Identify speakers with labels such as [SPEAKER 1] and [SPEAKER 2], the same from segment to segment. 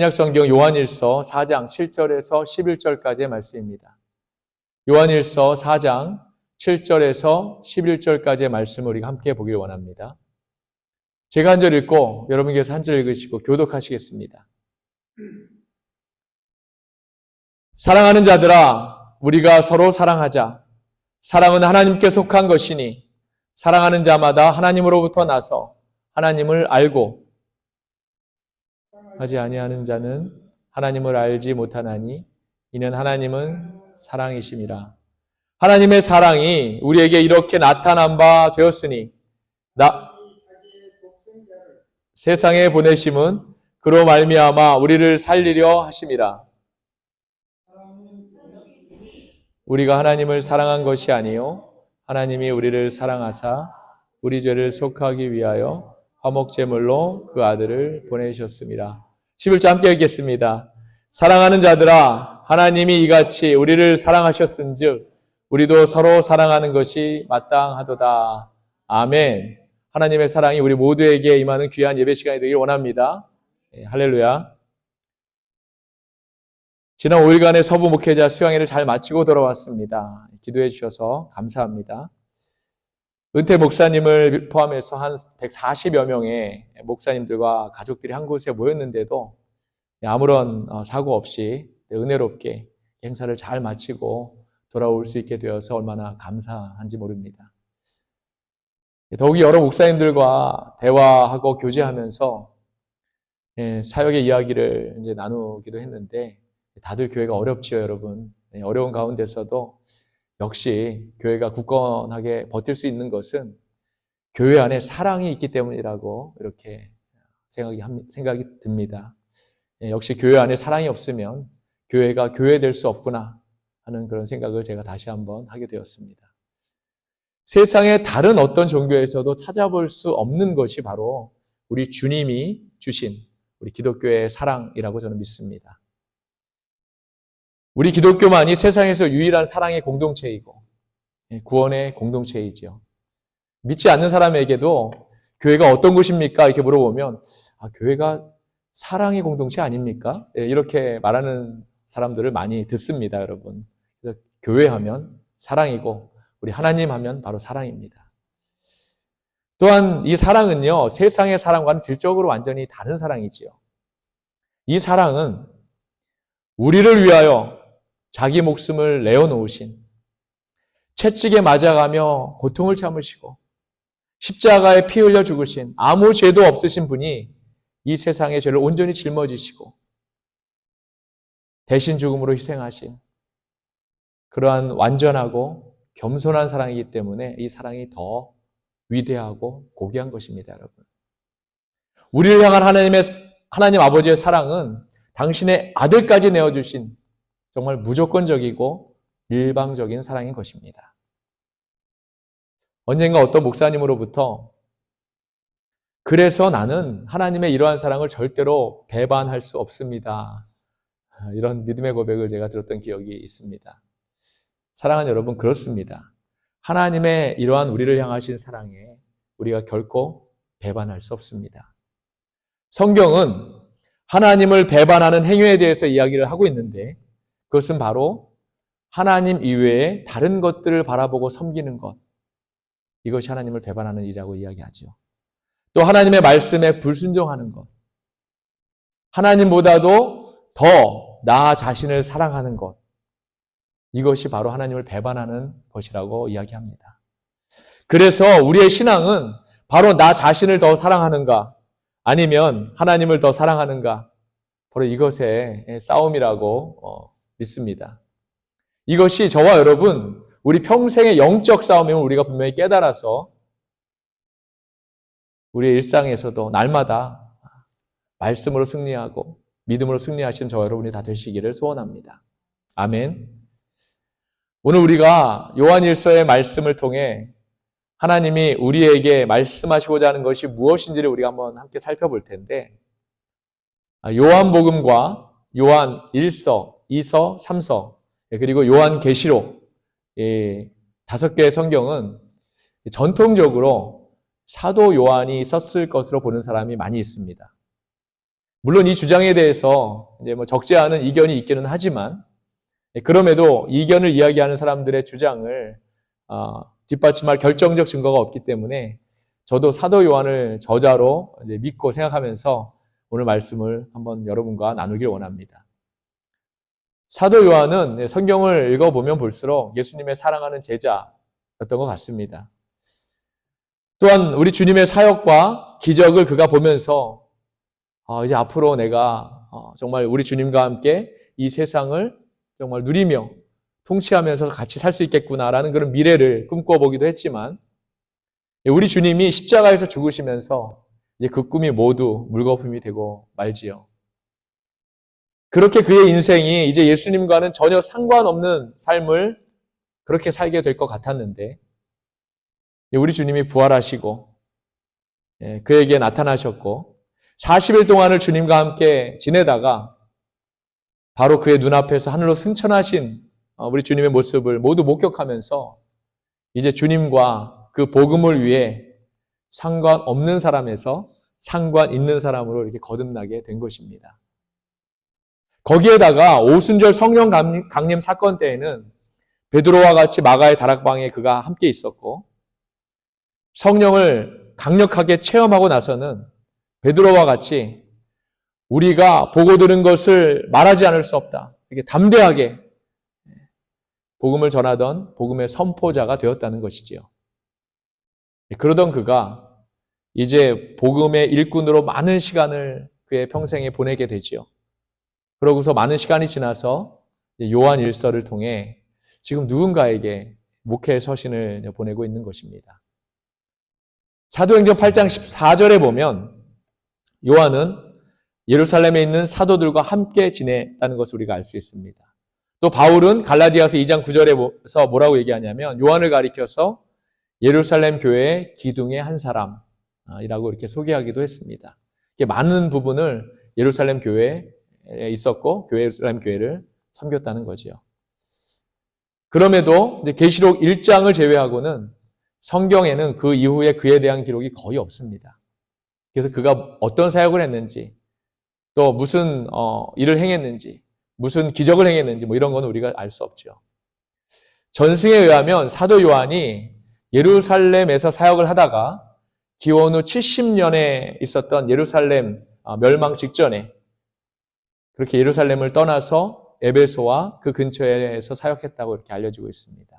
[SPEAKER 1] 신약성경 요한일서 4장 7절에서 11절까지의 말씀입니다. 요한일서 4장 7절에서 11절까지의 말씀을 우리가 함께 보길 원합니다. 제가 한 절 읽고 여러분께서 한 절 읽으시고 교독하시겠습니다. 사랑하는 자들아, 우리가 서로 사랑하자. 사랑은 하나님께 속한 것이니 사랑하는 자마다 하나님으로부터 나서 하나님을 알고 하지 아니하는 자는 하나님을 알지 못하나니 이는 하나님은 사랑이심이라. 하나님의 사랑이 우리에게 이렇게 나타난 바 되었으니 세상에 보내심은 그로 말미암아 우리를 살리려 하심이라. 우리가 하나님을 사랑한 것이 아니요 하나님이 우리를 사랑하사 우리 죄를 속하기 위하여 화목제물로 그 아들을 보내셨습니다. 11절 함께 읽겠습니다. 사랑하는 자들아, 하나님이 이같이 우리를 사랑하셨은즉 우리도 서로 사랑하는 것이 마땅하도다. 아멘. 하나님의 사랑이 우리 모두에게 임하는 귀한 예배 시간이 되길 원합니다. 할렐루야. 지난 5일간의 서부 목회자 수양회를 잘 마치고 돌아왔습니다. 기도해 주셔서 감사합니다. 은퇴 목사님을 포함해서 한 140여 명의 목사님들과 가족들이 한 곳에 모였는데도 아무런 사고 없이 은혜롭게 행사를 잘 마치고 돌아올 수 있게 되어서 얼마나 감사한지 모릅니다. 더욱이 여러 목사님들과 대화하고 교제하면서 사역의 이야기를 이제 나누기도 했는데 다들 교회가 어렵지요, 여러분. 어려운 가운데서도 역시 교회가 굳건하게 버틸 수 있는 것은 교회 안에 사랑이 있기 때문이라고 이렇게 생각이 듭니다. 역시 교회 안에 사랑이 없으면 교회가 교회될 수 없구나 하는 그런 생각을 제가 다시 한번 하게 되었습니다. 세상의 다른 어떤 종교에서도 찾아볼 수 없는 것이 바로 우리 주님이 주신 우리 기독교의 사랑이라고 저는 믿습니다. 우리 기독교만이 세상에서 유일한 사랑의 공동체이고 구원의 공동체이지요. 믿지 않는 사람에게도 교회가 어떤 곳입니까? 이렇게 물어보면 교회가 사랑의 공동체 아닙니까? 이렇게 말하는 사람들을 많이 듣습니다, 여러분. 그래서 교회하면 사랑이고 우리 하나님 하면 바로 사랑입니다. 또한 이 사랑은요, 세상의 사랑과는 질적으로 완전히 다른 사랑이지요. 이 사랑은 우리를 위하여 자기 목숨을 내어놓으신, 채찍에 맞아가며 고통을 참으시고 십자가에 피 흘려 죽으신 아무 죄도 없으신 분이 이 세상의 죄를 온전히 짊어지시고 대신 죽음으로 희생하신 그러한 완전하고 겸손한 사랑이기 때문에 이 사랑이 더 위대하고 고귀한 것입니다, 여러분. 우리를 향한 하나님 아버지의 사랑은 당신의 아들까지 내어주신 정말 무조건적이고 일방적인 사랑인 것입니다. 언젠가 어떤 목사님으로부터 그래서 나는 하나님의 이러한 사랑을 절대로 배반할 수 없습니다. 이런 믿음의 고백을 제가 들었던 기억이 있습니다. 사랑하는 여러분, 그렇습니다. 하나님의 이러한 우리를 향하신 사랑에 우리가 결코 배반할 수 없습니다. 성경은 하나님을 배반하는 행위에 대해서 이야기를 하고 있는데 그것은 바로 하나님 이외에 다른 것들을 바라보고 섬기는 것, 이것이 하나님을 배반하는 일이라고 이야기하죠. 또 하나님의 말씀에 불순종하는 것, 하나님보다도 더 나 자신을 사랑하는 것, 이것이 바로 하나님을 배반하는 것이라고 이야기합니다. 그래서 우리의 신앙은 바로 나 자신을 더 사랑하는가 아니면 하나님을 더 사랑하는가, 바로 이것의 싸움이라고 믿습니다. 이것이 저와 여러분, 우리 평생의 영적 싸움임을 우리가 분명히 깨달아서 우리의 일상에서도 날마다 말씀으로 승리하고 믿음으로 승리하시는 저와 여러분이 다 되시기를 소원합니다. 아멘. 오늘 우리가 요한일서의 말씀을 통해 하나님이 우리에게 말씀하시고자 하는 것이 무엇인지를 우리가 한번 함께 살펴볼 텐데, 요한복음과 요한 1서, 2서, 3서, 그리고 요한계시록, 5개의 성경은 전통적으로 사도 요한이 썼을 것으로 보는 사람이 많이 있습니다. 물론 이 주장에 대해서 이제 뭐 적지 않은 이견이 있기는 하지만, 그럼에도 이견을 이야기하는 사람들의 주장을 뒷받침할 결정적 증거가 없기 때문에 저도 사도 요한을 저자로 이제 믿고 생각하면서 오늘 말씀을 한번 여러분과 나누길 원합니다. 사도 요한은 성경을 읽어보면 볼수록 예수님의 사랑하는 제자였던 것 같습니다. 또한 우리 주님의 사역과 기적을 그가 보면서 이제 앞으로 내가 정말 우리 주님과 함께 이 세상을 정말 누리며 통치하면서 같이 살 수 있겠구나라는 그런 미래를 꿈꿔보기도 했지만, 우리 주님이 십자가에서 죽으시면서 이제 그 꿈이 모두 물거품이 되고 말지요. 그렇게 그의 인생이 이제 예수님과는 전혀 상관없는 삶을 그렇게 살게 될 것 같았는데, 우리 주님이 부활하시고 그에게 나타나셨고 40일 동안을 주님과 함께 지내다가 바로 그의 눈앞에서 하늘로 승천하신 우리 주님의 모습을 모두 목격하면서 이제 주님과 그 복음을 위해 상관없는 사람에서 상관 있는 사람으로 이렇게 거듭나게 된 것입니다. 거기에다가 오순절 성령 강림 사건 때에는 베드로와 같이 마가의 다락방에 그가 함께 있었고, 성령을 강력하게 체험하고 나서는 베드로와 같이 우리가 보고 들은 것을 말하지 않을 수 없다, 이렇게 담대하게 복음을 전하던 복음의 선포자가 되었다는 것이지요. 그러던 그가 이제 복음의 일꾼으로 많은 시간을 그의 평생에 보내게 되지요. 그러고서 많은 시간이 지나서 요한 일서를 통해 지금 누군가에게 목회 서신을 보내고 있는 것입니다. 사도행전 8장 14절에 보면 요한은 예루살렘에 있는 사도들과 함께 지냈다는 것을 우리가 알 수 있습니다. 또 바울은 갈라디아서 2장 9절에서 뭐라고 얘기하냐면 요한을 가리켜서 예루살렘 교회의 기둥의 한 사람이라고 이렇게 소개하기도 했습니다. 많은 부분을 예루살렘 교회에 있었고 예루살렘 교회를 섬겼다는 거지요. 그럼에도 이제 계시록 1장을 제외하고는 성경에는 그 이후에 그에 대한 기록이 거의 없습니다. 그래서 그가 어떤 사역을 했는지, 또 무슨 일을 행했는지, 무슨 기적을 행했는지 뭐 이런 건 우리가 알 수 없죠. 전승에 의하면 사도 요한이 예루살렘에서 사역을 하다가 기원 후 70년에 있었던 예루살렘 멸망 직전에 그렇게 예루살렘을 떠나서 에베소와 그 근처에서 사역했다고 이렇게 알려지고 있습니다.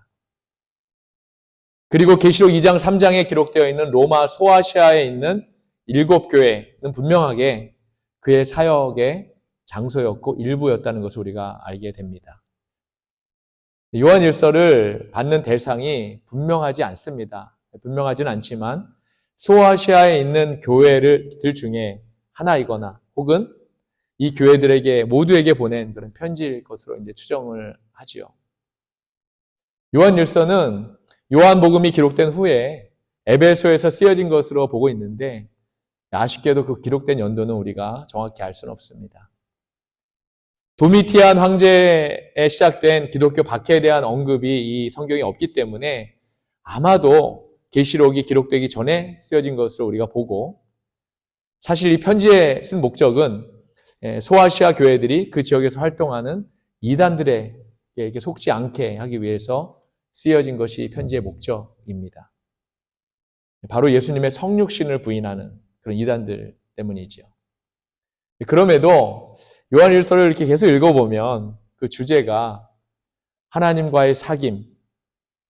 [SPEAKER 1] 그리고 계시록 2장 3장에 기록되어 있는 로마 소아시아에 있는 7교회는 분명하게 그의 사역의 장소였고 일부였다는 것을 우리가 알게 됩니다. 요한일서를 받는 대상이 분명하지 않습니다. 분명하지는 않지만 소아시아에 있는 교회들 중에 하나이거나 혹은 이 교회들에게 모두에게 보낸 그런 편지일 것으로 이제 추정을 하지요. 요한일서는 요한복음이 기록된 후에 에베소에서 쓰여진 것으로 보고 있는데 아쉽게도 그 기록된 연도는 우리가 정확히 알 수는 없습니다. 도미티안 황제에 시작된 기독교 박해에 대한 언급이 이 성경에 없기 때문에 아마도 계시록이 기록되기 전에 쓰여진 것으로 우리가 보고, 사실 이 편지에 쓴 목적은 소아시아 교회들이 그 지역에서 활동하는 이단들에게 속지 않게 하기 위해서 쓰여진 것이 편지의 목적입니다. 바로 예수님의 성육신을 부인하는 그런 이단들 때문이죠. 그럼에도 요한일서를 이렇게 계속 읽어보면 그 주제가 하나님과의 사귐,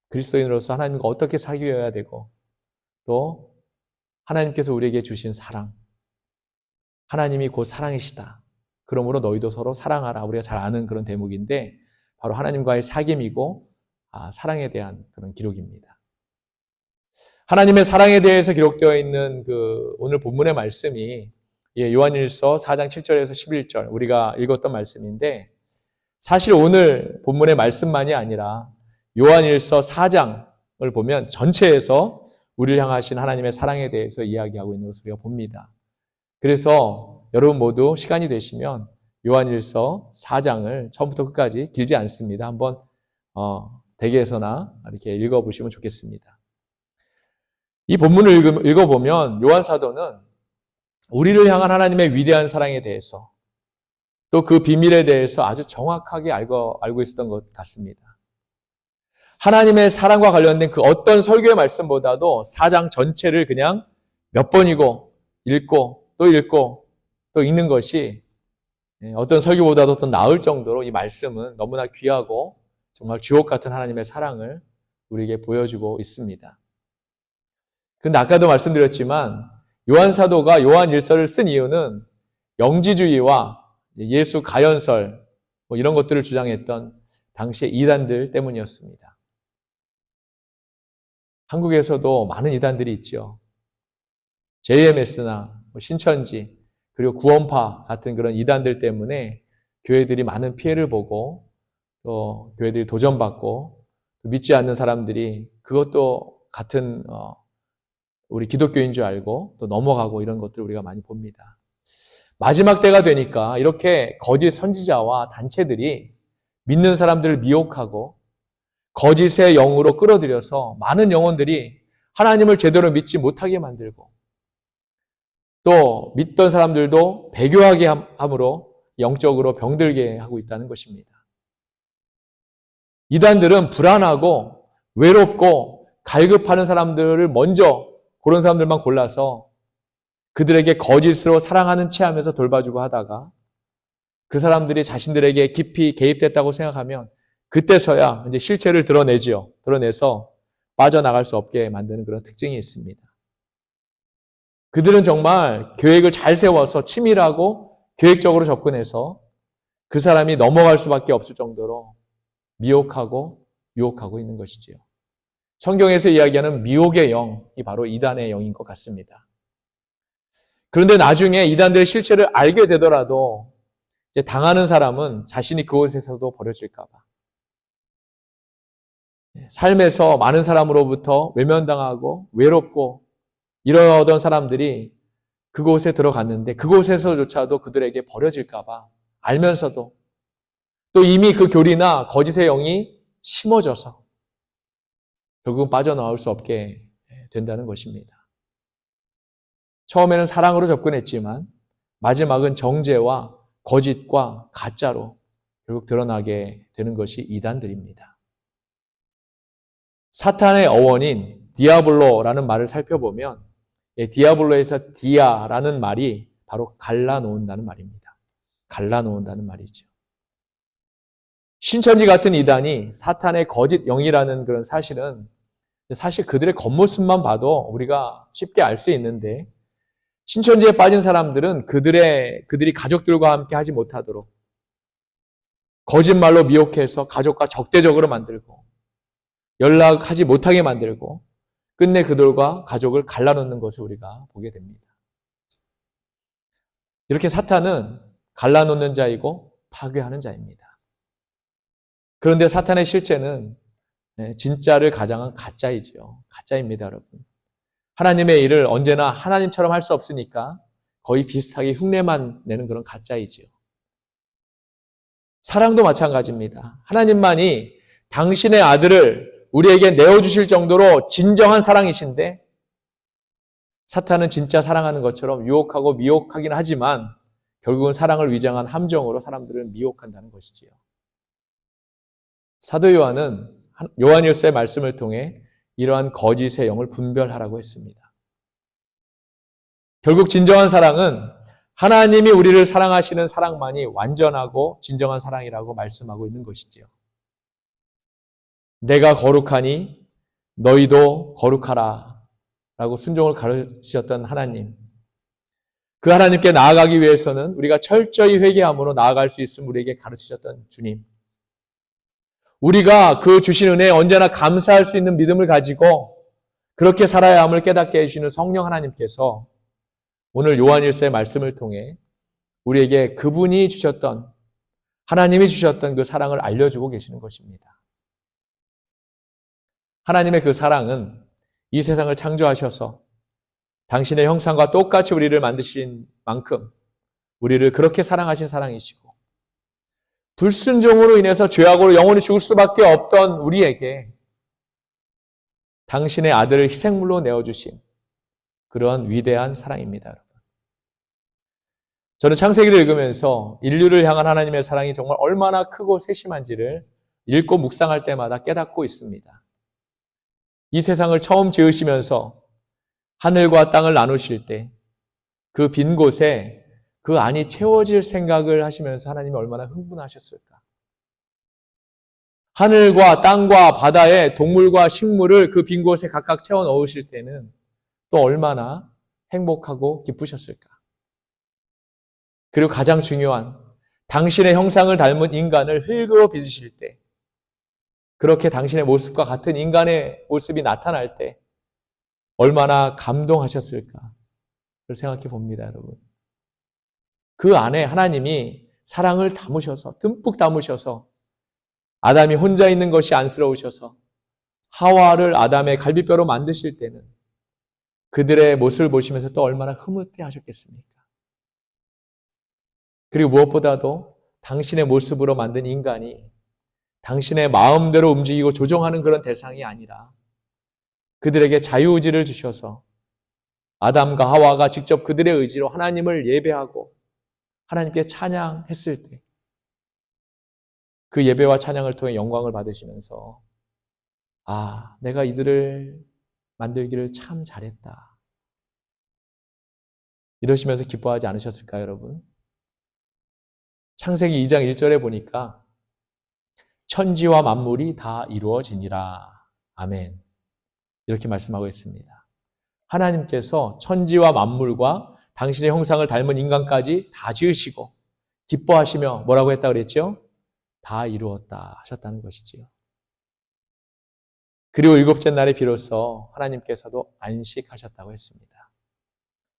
[SPEAKER 1] 그리스도인으로서 하나님과 어떻게 사귀어야 되고, 또 하나님께서 우리에게 주신 사랑, 하나님이 곧 사랑이시다. 그러므로 너희도 서로 사랑하라. 우리가 잘 아는 그런 대목인데 바로 하나님과의 사귐이고 사랑에 대한 그런 기록입니다. 하나님의 사랑에 대해서 기록되어 있는 그 오늘 본문의 말씀이 요한일서 4장 7절에서 11절 우리가 읽었던 말씀인데, 사실 오늘 본문의 말씀만이 아니라 요한일서 4장을 보면 전체에서 우리를 향하신 하나님의 사랑에 대해서 이야기하고 있는 것을 우리가 봅니다. 그래서 여러분 모두 시간이 되시면 요한일서 4장을 처음부터 끝까지 길지 않습니다. 한번 댁에서나 이렇게 읽어보시면 좋겠습니다. 이 본문을 읽어보면 요한 사도는 우리를 향한 하나님의 위대한 사랑에 대해서 또 그 비밀에 대해서 아주 정확하게 알고 있었던 것 같습니다. 하나님의 사랑과 관련된 그 어떤 설교의 말씀보다도 4장 전체를 그냥 몇 번이고 읽고 또 읽는 것이 어떤 설교보다도 더 나을 정도로 이 말씀은 너무나 귀하고 정말 주옥 같은 하나님의 사랑을 우리에게 보여주고 있습니다. 그런데 아까도 말씀드렸지만 요한 사도가 요한 1서를 쓴 이유는 영지주의와 예수 가연설 이런 것들을 주장했던 당시의 이단들 때문이었습니다. 한국에서도 많은 이단들이 있죠. JMS나 신천지 그리고 구원파 같은 그런 이단들 때문에 교회들이 많은 피해를 보고 또 교회들이 도전받고 또 믿지 않는 사람들이 그것도 같은 우리 기독교인 줄 알고 또 넘어가고 이런 것들을 우리가 많이 봅니다. 마지막 때가 되니까 이렇게 거짓 선지자와 단체들이 믿는 사람들을 미혹하고 거짓의 영으로 끌어들여서 많은 영혼들이 하나님을 제대로 믿지 못하게 만들고 또 믿던 사람들도 배교하게 함으로 영적으로 병들게 하고 있다는 것입니다. 이단들은 불안하고 외롭고 갈급하는 사람들을 먼저 그런 사람들만 골라서 그들에게 거짓으로 사랑하는 체하면서 돌봐주고 하다가 그 사람들이 자신들에게 깊이 개입됐다고 생각하면 그때서야 이제 실체를 드러내지요. 드러내서 빠져나갈 수 없게 만드는 그런 특징이 있습니다. 그들은 정말 계획을 잘 세워서 치밀하고 계획적으로 접근해서 그 사람이 넘어갈 수밖에 없을 정도로 미혹하고 유혹하고 있는 것이지요. 성경에서 이야기하는 미혹의 영이 바로 이단의 영인 것 같습니다. 그런데 나중에 이단들의 실체를 알게 되더라도 이제 당하는 사람은 자신이 그곳에서도 버려질까 봐. 삶에서 많은 사람으로부터 외면당하고 외롭고 이러던 사람들이 그곳에 들어갔는데 그곳에서조차도 그들에게 버려질까 봐 알면서도 또 이미 그 교리나 거짓의 영이 심어져서 결국은 빠져나올 수 없게 된다는 것입니다. 처음에는 사랑으로 접근했지만 마지막은 정죄와 거짓과 가짜로 결국 드러나게 되는 것이 이단들입니다. 사탄의 어원인 디아블로라는 말을 살펴보면 디아블로에서 디아라는 말이 바로 갈라놓는다는 말입니다. 갈라놓는다는 말이죠. 신천지 같은 이단이 사탄의 거짓 영이라는 그런 사실은 사실 그들의 겉모습만 봐도 우리가 쉽게 알 수 있는데 신천지에 빠진 사람들은 그들이 가족들과 함께 하지 못하도록 거짓말로 미혹해서 가족과 적대적으로 만들고 연락하지 못하게 만들고 끝내 그들과 가족을 갈라놓는 것을 우리가 보게 됩니다. 이렇게 사탄은 갈라놓는 자이고 파괴하는 자입니다. 그런데 사탄의 실체는 진짜를 가장한 가짜이지요. 가짜입니다, 여러분. 하나님의 일을 언제나 하나님처럼 할 수 없으니까 거의 비슷하게 흉내만 내는 그런 가짜이지요. 사랑도 마찬가지입니다. 하나님만이 당신의 아들을 우리에게 내어주실 정도로 진정한 사랑이신데 사탄은 진짜 사랑하는 것처럼 유혹하고 미혹하긴 하지만 결국은 사랑을 위장한 함정으로 사람들을 미혹한다는 것이지요. 사도 요한은 요한일서의 말씀을 통해 이러한 거짓의 영을 분별하라고 했습니다. 결국 진정한 사랑은 하나님이 우리를 사랑하시는 사랑만이 완전하고 진정한 사랑이라고 말씀하고 있는 것이지요. 내가 거룩하니 너희도 거룩하라 라고 순종을 가르치셨던 하나님. 그 하나님께 나아가기 위해서는 우리가 철저히 회개함으로 나아갈 수 있음을 우리에게 가르치셨던 주님. 우리가 그 주신 은혜에 언제나 감사할 수 있는 믿음을 가지고 그렇게 살아야 함을 깨닫게 해주시는 성령 하나님께서 오늘 요한일서의 말씀을 통해 우리에게 그분이 주셨던 하나님이 주셨던 그 사랑을 알려주고 계시는 것입니다. 하나님의 그 사랑은 이 세상을 창조하셔서 당신의 형상과 똑같이 우리를 만드신 만큼 우리를 그렇게 사랑하신 사랑이시고 불순종으로 인해서 죄악으로 영원히 죽을 수밖에 없던 우리에게 당신의 아들을 희생물로 내어주신 그런 위대한 사랑입니다, 여러분. 저는 창세기를 읽으면서 인류를 향한 하나님의 사랑이 정말 얼마나 크고 세심한지를 읽고 묵상할 때마다 깨닫고 있습니다. 이 세상을 처음 지으시면서 하늘과 땅을 나누실 때 그 빈 곳에 그 안이 채워질 생각을 하시면서 하나님이 얼마나 흥분하셨을까. 하늘과 땅과 바다에 동물과 식물을 그 빈 곳에 각각 채워 넣으실 때는 또 얼마나 행복하고 기쁘셨을까. 그리고 가장 중요한 당신의 형상을 닮은 인간을 흙으로 빚으실 때, 그렇게 당신의 모습과 같은 인간의 모습이 나타날 때 얼마나 감동하셨을까 생각해 봅니다, 여러분. 그 안에 하나님이 사랑을 담으셔서, 듬뿍 담으셔서 아담이 혼자 있는 것이 안쓰러우셔서 하와를 아담의 갈비뼈로 만드실 때는 그들의 모습을 보시면서 또 얼마나 흐뭇해 하셨겠습니까? 그리고 무엇보다도 당신의 모습으로 만든 인간이 당신의 마음대로 움직이고 조종하는 그런 대상이 아니라 그들에게 자유의지를 주셔서 아담과 하와가 직접 그들의 의지로 하나님을 예배하고 하나님께 찬양했을 때 그 예배와 찬양을 통해 영광을 받으시면서 내가 이들을 만들기를 참 잘했다. 이러시면서 기뻐하지 않으셨을까요, 여러분? 창세기 2장 1절에 보니까 천지와 만물이 다 이루어지니라. 아멘. 이렇게 말씀하고 있습니다. 하나님께서 천지와 만물과 당신의 형상을 닮은 인간까지 다 지으시고 기뻐하시며 뭐라고 했다 그랬죠? 다 이루었다 하셨다는 것이지요. 그리고 일곱째 날에 비로소 하나님께서도 안식하셨다고 했습니다.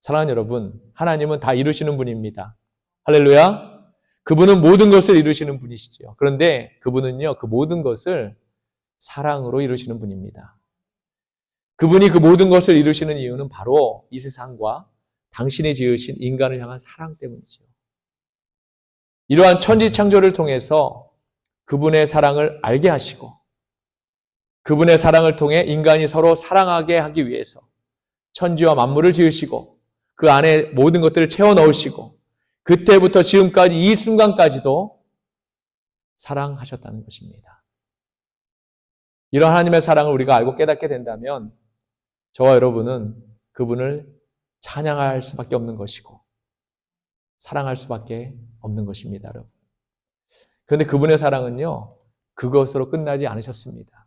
[SPEAKER 1] 사랑하는 여러분, 하나님은 다 이루시는 분입니다. 할렐루야. 그분은 모든 것을 이루시는 분이시죠. 그런데 그분은요, 그 모든 것을 사랑으로 이루시는 분입니다. 그분이 그 모든 것을 이루시는 이유는 바로 이 세상과 당신이 지으신 인간을 향한 사랑 때문이죠. 이러한 천지 창조를 통해서 그분의 사랑을 알게 하시고 그분의 사랑을 통해 인간이 서로 사랑하게 하기 위해서 천지와 만물을 지으시고 그 안에 모든 것들을 채워 넣으시고 그때부터 지금까지 이 순간까지도 사랑하셨다는 것입니다. 이런 하나님의 사랑을 우리가 알고 깨닫게 된다면 저와 여러분은 그분을 찬양할 수밖에 없는 것이고 사랑할 수밖에 없는 것입니다, 여러분. 그런데 그분의 사랑은요, 그것으로 끝나지 않으셨습니다.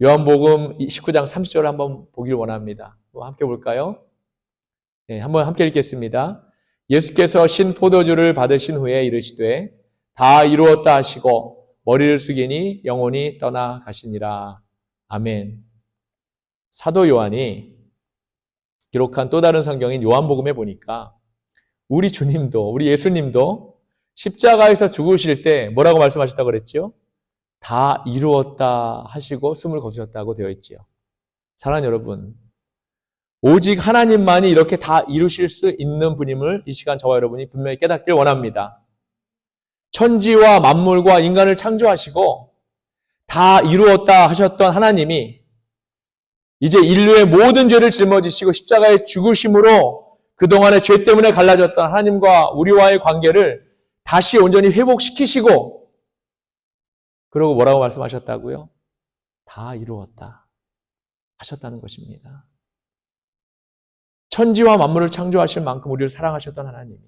[SPEAKER 1] 요한복음 19장 30절을 한번 보길 원합니다. 함께 볼까요? 네, 한번 함께 읽겠습니다. 예수께서 신 포도주를 받으신 후에 이르시되 다 이루었다 하시고 머리를 숙이니 영혼이 떠나가시니라. 아멘. 사도 요한이 기록한 또 다른 성경인 요한복음에 보니까 우리 주님도, 우리 예수님도 십자가에서 죽으실 때 뭐라고 말씀하셨다고 그랬죠? 다 이루었다 하시고 숨을 거두셨다고 되어 있지요. 사랑하는 여러분, 오직 하나님만이 이렇게 다 이루실 수 있는 분임을 이 시간 저와 여러분이 분명히 깨닫길 원합니다. 천지와 만물과 인간을 창조하시고 다 이루었다 하셨던 하나님이 이제 인류의 모든 죄를 짊어지시고 십자가에 죽으심으로 그동안의 죄 때문에 갈라졌던 하나님과 우리와의 관계를 다시 온전히 회복시키시고 그러고 뭐라고 말씀하셨다고요? 다 이루었다 하셨다는 것입니다. 천지와 만물을 창조하실 만큼 우리를 사랑하셨던 하나님이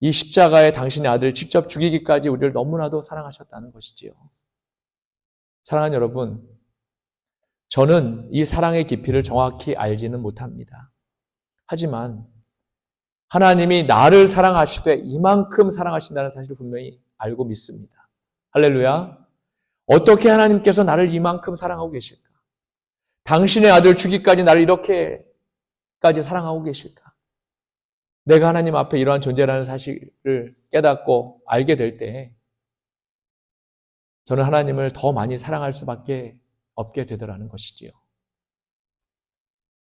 [SPEAKER 1] 이 십자가에 당신의 아들을 직접 죽이기까지 우리를 너무나도 사랑하셨다는 것이지요. 사랑하는 여러분, 저는 이 사랑의 깊이를 정확히 알지는 못합니다. 하지만 하나님이 나를 사랑하시되 이만큼 사랑하신다는 사실을 분명히 알고 믿습니다. 할렐루야. 어떻게 하나님께서 나를 이만큼 사랑하고 계실까? 당신의 아들 주기까지 나를 이렇게까지 사랑하고 계실까? 내가 하나님 앞에 이러한 존재라는 사실을 깨닫고 알게 될 때 저는 하나님을 더 많이 사랑할 수밖에 없게 되더라는 것이지요.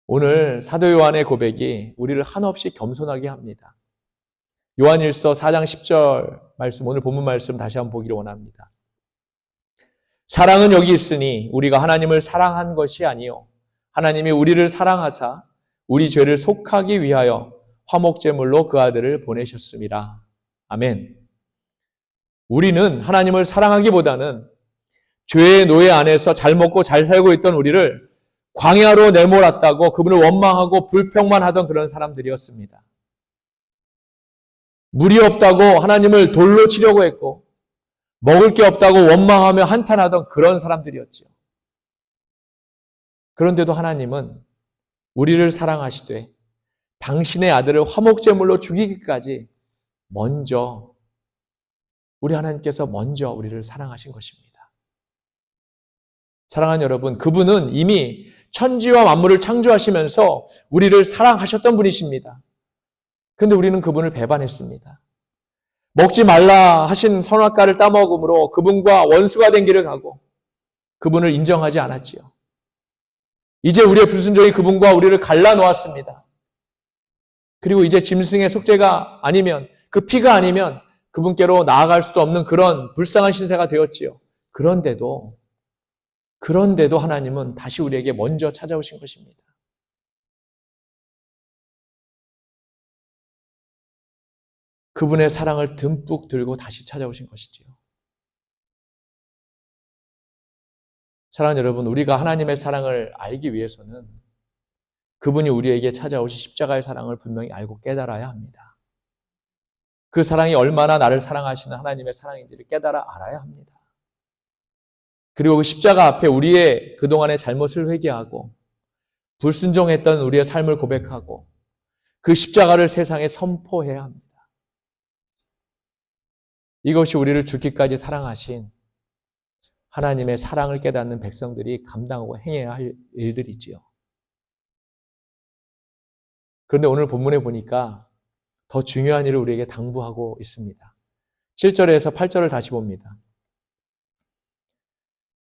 [SPEAKER 1] 오늘 사도 요한의 고백이 우리를 한없이 겸손하게 합니다. 요한일서 4장 10절 말씀, 오늘 본문 말씀 다시 한번 보기를 원합니다. 사랑은 여기 있으니 우리가 하나님을 사랑한 것이 아니요 하나님이 우리를 사랑하사 우리 죄를 속하기 위하여 화목제물로 그 아들을 보내셨습니다. 아멘. 우리는 하나님을 사랑하기보다는 죄의 노예 안에서 잘 먹고 잘 살고 있던 우리를 광야로 내몰았다고 그분을 원망하고 불평만 하던 그런 사람들이었습니다. 물이 없다고 하나님을 돌로 치려고 했고 먹을 게 없다고 원망하며 한탄하던 그런 사람들이었죠. 그런데도 하나님은 우리를 사랑하시되 당신의 아들을 화목제물로 죽이기까지 먼저 우리 하나님께서 먼저 우리를 사랑하신 것입니다. 사랑하는 여러분, 그분은 이미 천지와 만물을 창조하시면서 우리를 사랑하셨던 분이십니다. 그런데 우리는 그분을 배반했습니다. 먹지 말라 하신 선악과를 따먹음으로 그분과 원수가 된 길을 가고 그분을 인정하지 않았지요. 이제 우리의 불순종이 그분과 우리를 갈라놓았습니다. 그리고 이제 짐승의 속죄가 아니면 그 피가 아니면 그분께로 나아갈 수도 없는 그런 불쌍한 신세가 되었지요. 그런데도 하나님은 다시 우리에게 먼저 찾아오신 것입니다. 그분의 사랑을 듬뿍 들고 다시 찾아오신 것이지요. 사랑하는 여러분, 우리가 하나님의 사랑을 알기 위해서는 그분이 우리에게 찾아오신 십자가의 사랑을 분명히 알고 깨달아야 합니다. 그 사랑이 얼마나 나를 사랑하시는 하나님의 사랑인지를 깨달아 알아야 합니다. 그리고 그 십자가 앞에 우리의 그동안의 잘못을 회개하고 불순종했던 우리의 삶을 고백하고 그 십자가를 세상에 선포해야 합니다. 이것이 우리를 죽기까지 사랑하신 하나님의 사랑을 깨닫는 백성들이 감당하고 행해야 할 일들이지요. 그런데 오늘 본문에 보니까 더 중요한 일을 우리에게 당부하고 있습니다. 7절에서 8절을 다시 봅니다.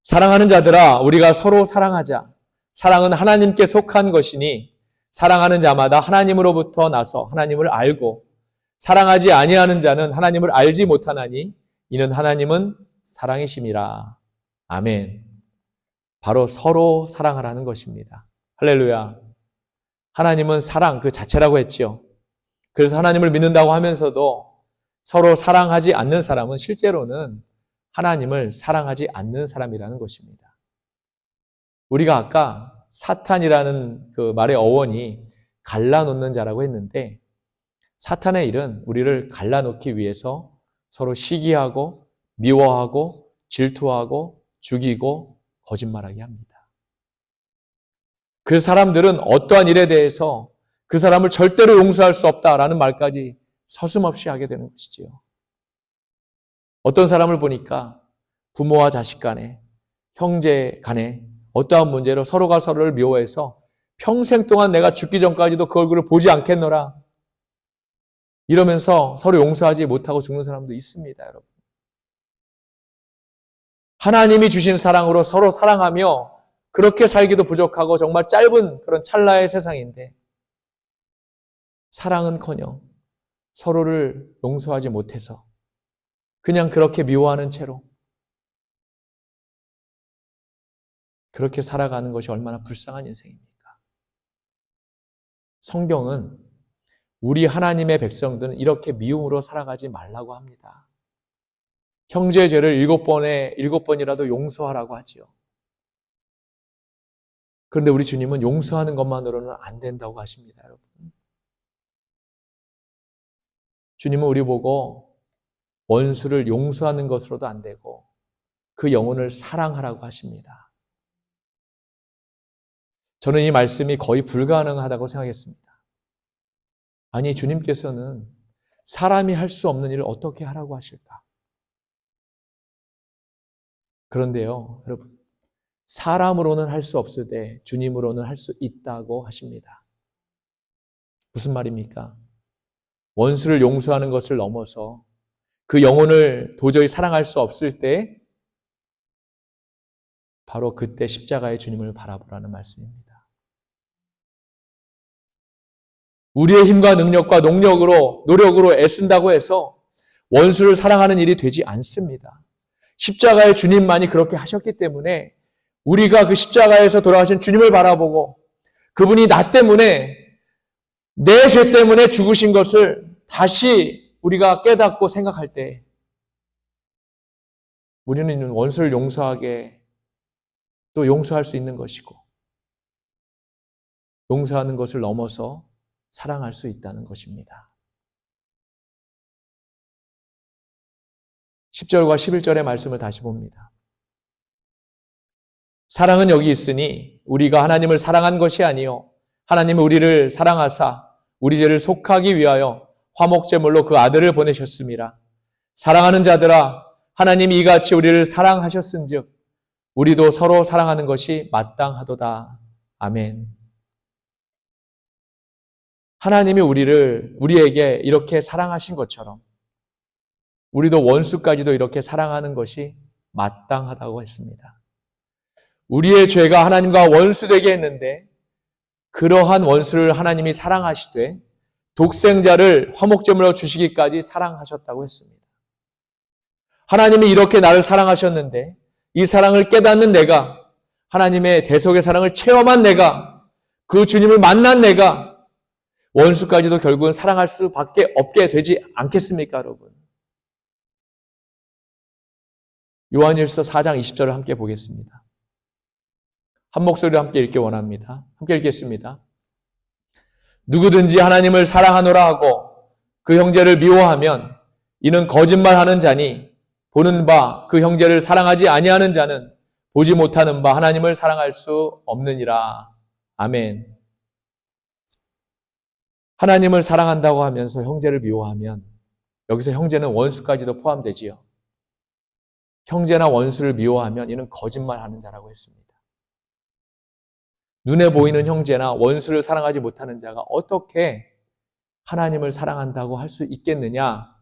[SPEAKER 1] 사랑하는 자들아, 우리가 서로 사랑하자. 사랑은 하나님께 속한 것이니 사랑하는 자마다 하나님으로부터 나서 하나님을 알고 사랑하지 아니하는 자는 하나님을 알지 못하나니 이는 하나님은 사랑이심이라. 아멘. 바로 서로 사랑하라는 것입니다. 할렐루야. 하나님은 사랑 그 자체라고 했지요. 그래서 하나님을 믿는다고 하면서도 서로 사랑하지 않는 사람은 실제로는 하나님을 사랑하지 않는 사람이라는 것입니다. 우리가 아까 사탄이라는 그 말의 어원이 갈라놓는 자라고 했는데 사탄의 일은 우리를 갈라놓기 위해서 서로 시기하고 미워하고 질투하고 죽이고 거짓말하게 합니다. 그 사람들은 어떠한 일에 대해서 그 사람을 절대로 용서할 수 없다라는 말까지 서슴없이 하게 되는 것이지요. 어떤 사람을 보니까 부모와 자식 간에, 형제 간에 어떠한 문제로 서로가 서로를 미워해서 평생 동안 내가 죽기 전까지도 그 얼굴을 보지 않겠노라 이러면서 서로 용서하지 못하고 죽는 사람도 있습니다, 여러분. 하나님이 주신 사랑으로 서로 사랑하며 그렇게 살기도 부족하고 정말 짧은 그런 찰나의 세상인데 사랑은커녕 서로를 용서하지 못해서 그냥 그렇게 미워하는 채로 그렇게 살아가는 것이 얼마나 불쌍한 인생입니까? 성경은 우리 하나님의 백성들은 이렇게 미움으로 살아가지 말라고 합니다. 형제의 죄를 7번이라도 용서하라고 하지요. 그런데 우리 주님은 용서하는 것만으로는 안 된다고 하십니다, 여러분. 주님은 우리 보고 원수를 용서하는 것으로도 안 되고 그 영혼을 사랑하라고 하십니다. 저는 이 말씀이 거의 불가능하다고 생각했습니다. 아니, 주님께서는 사람이 할 수 없는 일을 어떻게 하라고 하실까? 그런데요, 여러분, 사람으로는 할 수 없으되 주님으로는 할 수 있다고 하십니다. 무슨 말입니까? 원수를 용서하는 것을 넘어서 그 영혼을 도저히 사랑할 수 없을 때 바로 그때 십자가의 주님을 바라보라는 말씀입니다. 우리의 힘과 능력과 노력으로 애쓴다고 해서 원수를 사랑하는 일이 되지 않습니다. 십자가의 주님만이 그렇게 하셨기 때문에 우리가 그 십자가에서 돌아가신 주님을 바라보고 그분이 나 때문에 내 죄 때문에 죽으신 것을 다시 우리가 깨닫고 생각할 때 우리는 원수를 용서하게 또 용서할 수 있는 것이고 용서하는 것을 넘어서 사랑할 수 있다는 것입니다. 10절과 11절의 말씀을 다시 봅니다. 사랑은 여기 있으니 우리가 하나님을 사랑한 것이 아니요 하나님은 우리를 사랑하사 우리 죄를 속하기 위하여 화목제물로 그 아들을 보내셨음이라. 사랑하는 자들아 하나님이 이같이 우리를 사랑하셨은즉 우리도 서로 사랑하는 것이 마땅하도다. 아멘. 하나님이 우리에게 이렇게 사랑하신 것처럼 우리도 원수까지도 이렇게 사랑하는 것이 마땅하다고 했습니다. 우리의 죄가 하나님과 원수되게 했는데 그러한 원수를 하나님이 사랑하시되 독생자를 화목제물로 주시기까지 사랑하셨다고 했습니다. 하나님이 이렇게 나를 사랑하셨는데 이 사랑을 깨닫는 내가, 하나님의 대속의 사랑을 체험한 내가, 그 주님을 만난 내가 원수까지도 결국은 사랑할 수밖에 없게 되지 않겠습니까, 여러분? 요한일서 4장 20절을 함께 보겠습니다. 한 목소리로 함께 읽기 원합니다. 함께 읽겠습니다. 누구든지 하나님을 사랑하노라 하고 그 형제를 미워하면 이는 거짓말하는 자니 보는 바 그 형제를 사랑하지 아니하는 자는 보지 못하는 바 하나님을 사랑할 수 없느니라. 아멘. 하나님을 사랑한다고 하면서 형제를 미워하면 여기서 형제는 원수까지도 포함되지요. 형제나 원수를 미워하면 이는 거짓말하는 자라고 했습니다. 눈에 보이는 형제나 원수를 사랑하지 못하는 자가 어떻게 하나님을 사랑한다고 할 수 있겠느냐?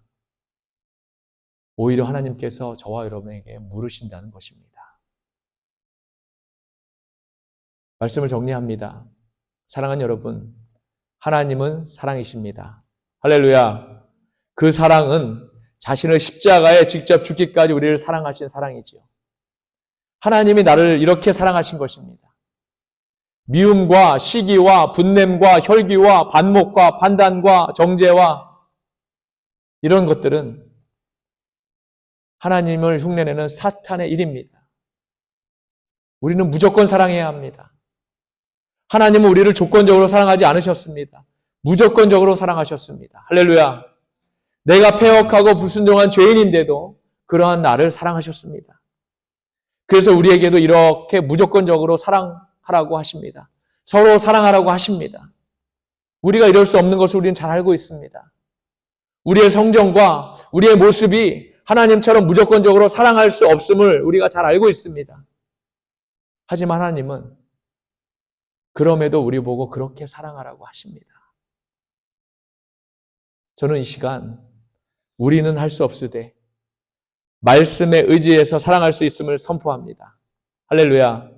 [SPEAKER 1] 오히려 하나님께서 저와 여러분에게 물으신다는 것입니다. 말씀을 정리합니다. 사랑하는 여러분, 하나님은 사랑이십니다. 할렐루야. 그 사랑은 자신을 십자가에 직접 죽기까지 우리를 사랑하신 사랑이지요. 하나님이 나를 이렇게 사랑하신 것입니다. 미움과 시기와 분냄과 혈기와 반목과 판단과 정죄와 이런 것들은 하나님을 흉내내는 사탄의 일입니다. 우리는 무조건 사랑해야 합니다. 하나님은 우리를 조건적으로 사랑하지 않으셨습니다. 무조건적으로 사랑하셨습니다. 할렐루야. 내가 패역하고 불순종한 죄인인데도 그러한 나를 사랑하셨습니다. 그래서 우리에게도 이렇게 무조건적으로 사랑하라고 하십니다. 서로 사랑하라고 하십니다. 우리가 이럴 수 없는 것을 우리는 잘 알고 있습니다. 우리의 성정과 우리의 모습이 하나님처럼 무조건적으로 사랑할 수 없음을 우리가 잘 알고 있습니다. 하지만 하나님은 그럼에도 우리 보고 그렇게 사랑하라고 하십니다. 저는 이 시간 우리는 할 수 없으되 말씀에 의지해서 사랑할 수 있음을 선포합니다. 할렐루야.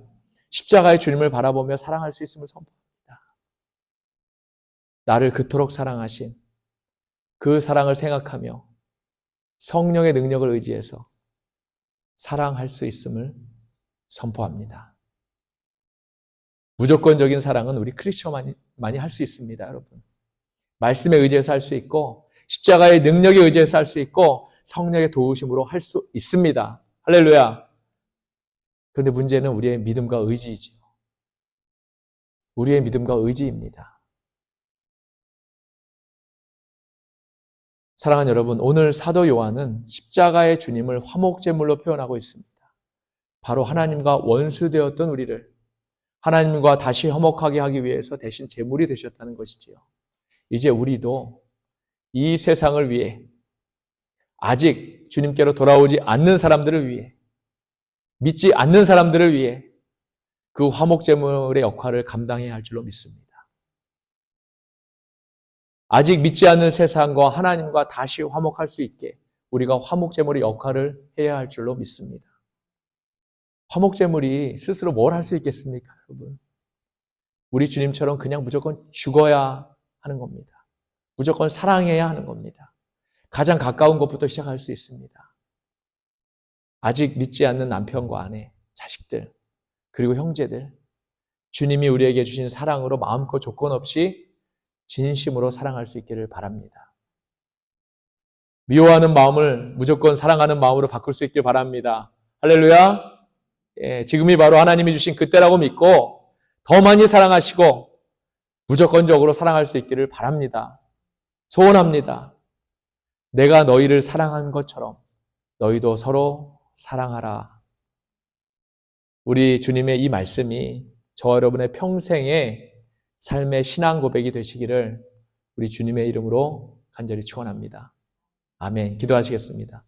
[SPEAKER 1] 십자가의 주님을 바라보며 사랑할 수 있음을 선포합니다. 나를 그토록 사랑하신 그 사랑을 생각하며 성령의 능력을 의지해서 사랑할 수 있음을 선포합니다. 무조건적인 사랑은 우리 크리스천만이 할 수 있습니다, 여러분. 말씀에 의지해서 할 수 있고 십자가의 능력에 의지해서 할 수 있고 성령의 도우심으로 할 수 있습니다. 할렐루야. 그런데 문제는 우리의 믿음과 의지이지요. 우리의 믿음과 의지입니다. 사랑하는 여러분, 오늘 사도 요한은 십자가의 주님을 화목제물로 표현하고 있습니다. 바로 하나님과 원수되었던 우리를 하나님과 다시 화목하게 하기 위해서 대신 제물이 되셨다는 것이지요. 이제 우리도 이 세상을 위해 아직 주님께로 돌아오지 않는 사람들을 위해 믿지 않는 사람들을 위해 그 화목제물의 역할을 감당해야 할 줄로 믿습니다. 아직 믿지 않는 세상과 하나님과 다시 화목할 수 있게 우리가 화목제물의 역할을 해야 할 줄로 믿습니다. 화목제물이 스스로 뭘 할 수 있겠습니까, 여러분? 우리 주님처럼 그냥 무조건 죽어야 하는 겁니다. 무조건 사랑해야 하는 겁니다. 가장 가까운 것부터 시작할 수 있습니다. 아직 믿지 않는 남편과 아내, 자식들, 그리고 형제들, 주님이 우리에게 주신 사랑으로 마음껏 조건 없이 진심으로 사랑할 수 있기를 바랍니다. 미워하는 마음을 무조건 사랑하는 마음으로 바꿀 수 있길 바랍니다. 할렐루야. 예, 지금이 바로 하나님이 주신 그때라고 믿고 더 많이 사랑하시고 무조건적으로 사랑할 수 있기를 바랍니다. 소원합니다. 내가 너희를 사랑한 것처럼 너희도 서로 사랑하라. 우리 주님의 이 말씀이 저와 여러분의 평생의 삶의 신앙 고백이 되시기를 우리 주님의 이름으로 간절히 축원합니다. 아멘. 기도하시겠습니다.